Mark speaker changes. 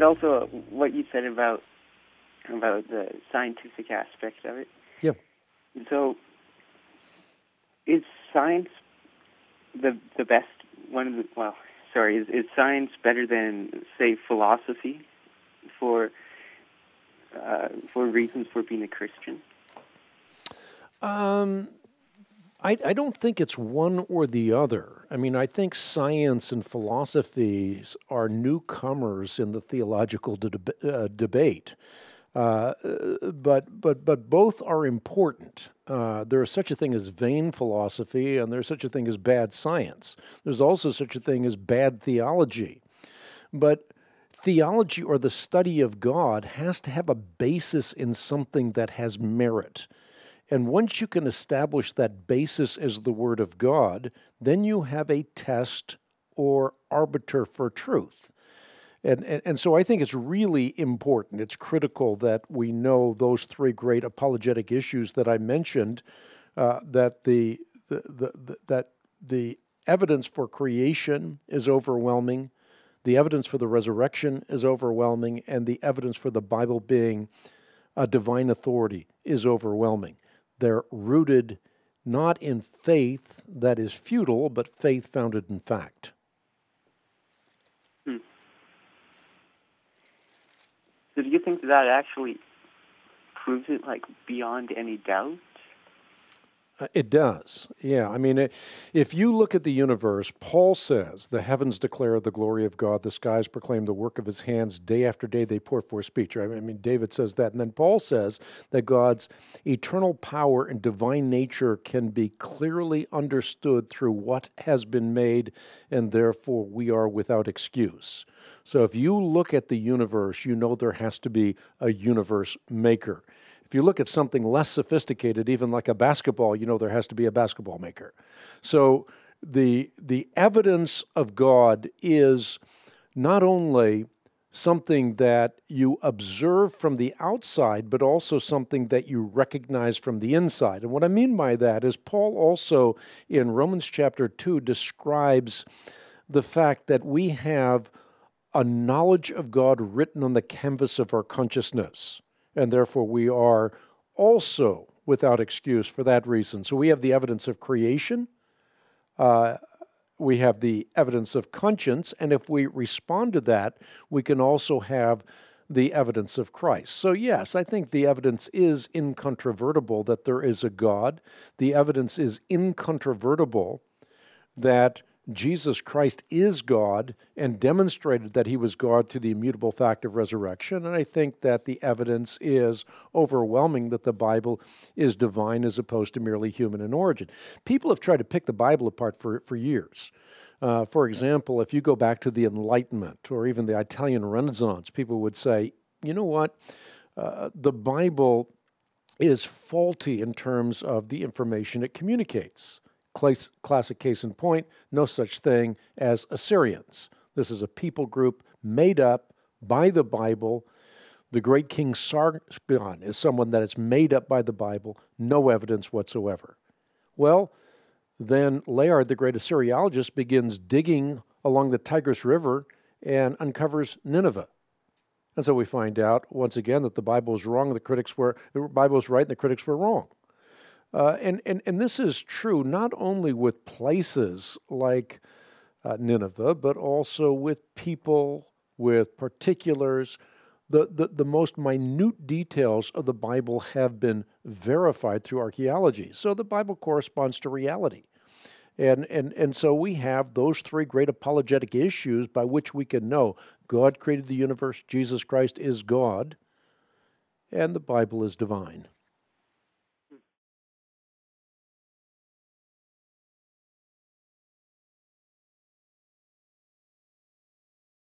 Speaker 1: also what you said about the scientific aspect of it.
Speaker 2: Yeah.
Speaker 1: So, is science the best one of the? Well, sorry, is science better than, say, philosophy for reasons for being a Christian?
Speaker 2: I don't think it's one or the other. I mean, I think science and philosophy are newcomers in the theological debate, but both are important. There is such a thing as vain philosophy, and there's such a thing as bad science. There's also such a thing as bad theology. But theology, or the study of God, has to have a basis in something that has merit. And once you can establish that basis as the Word of God, then you have a test or arbiter for truth. And so I think it's really important, it's critical that we know those three great apologetic issues that I mentioned, that the evidence for creation is overwhelming, the evidence for the resurrection is overwhelming, and the evidence for the Bible being a divine authority is overwhelming. They're rooted not in faith that is futile, but faith founded in fact.
Speaker 1: So do you think that actually proves it, like, beyond any doubt?
Speaker 2: It does, yeah. I mean, if you look at the universe, Paul says, the heavens declare the glory of God, the skies proclaim the work of his hands, day after day they pour forth speech. I mean, David says that. And then Paul says that God's eternal power and divine nature can be clearly understood through what has been made, and therefore we are without excuse. So if you look at the universe, you know there has to be a universe maker. If you look at something less sophisticated, even like a basketball, you know there has to be a basketball maker. So the evidence of God is not only something that you observe from the outside, but also something that you recognize from the inside. And what I mean by that is Paul also in Romans chapter 2 describes the fact that we have a knowledge of God written on the canvas of our consciousness. And therefore we are also without excuse for that reason. So we have the evidence of creation, we have the evidence of conscience, and if we respond to that, we can also have the evidence of Christ. So yes, I think the evidence is incontrovertible that there is a God. The evidence is incontrovertible that Jesus Christ is God and demonstrated that he was God through the immutable fact of resurrection. And I think that the evidence is overwhelming that the Bible is divine as opposed to merely human in origin. People have tried to pick the Bible apart for years. For example, if you go back to the Enlightenment or even the Italian Renaissance, people would say, you know what, the Bible is faulty in terms of the information it communicates. Classic case in point, no such thing as Assyrians. This is a people group made up by the Bible. The great King Sargon is someone that is made up by the Bible, no evidence whatsoever. Well, then Layard, the great Assyriologist, begins digging along the Tigris River and uncovers Nineveh. And so we find out, once again, that the Bible was wrong, the Bible was right, and the critics were wrong. And this is true not only with places like Nineveh, but also with people, with particulars. The most minute details of the Bible have been verified through archaeology. So the Bible corresponds to reality. And so we have those three great apologetic issues by which we can know God created the universe, Jesus Christ is God, and the Bible is divine.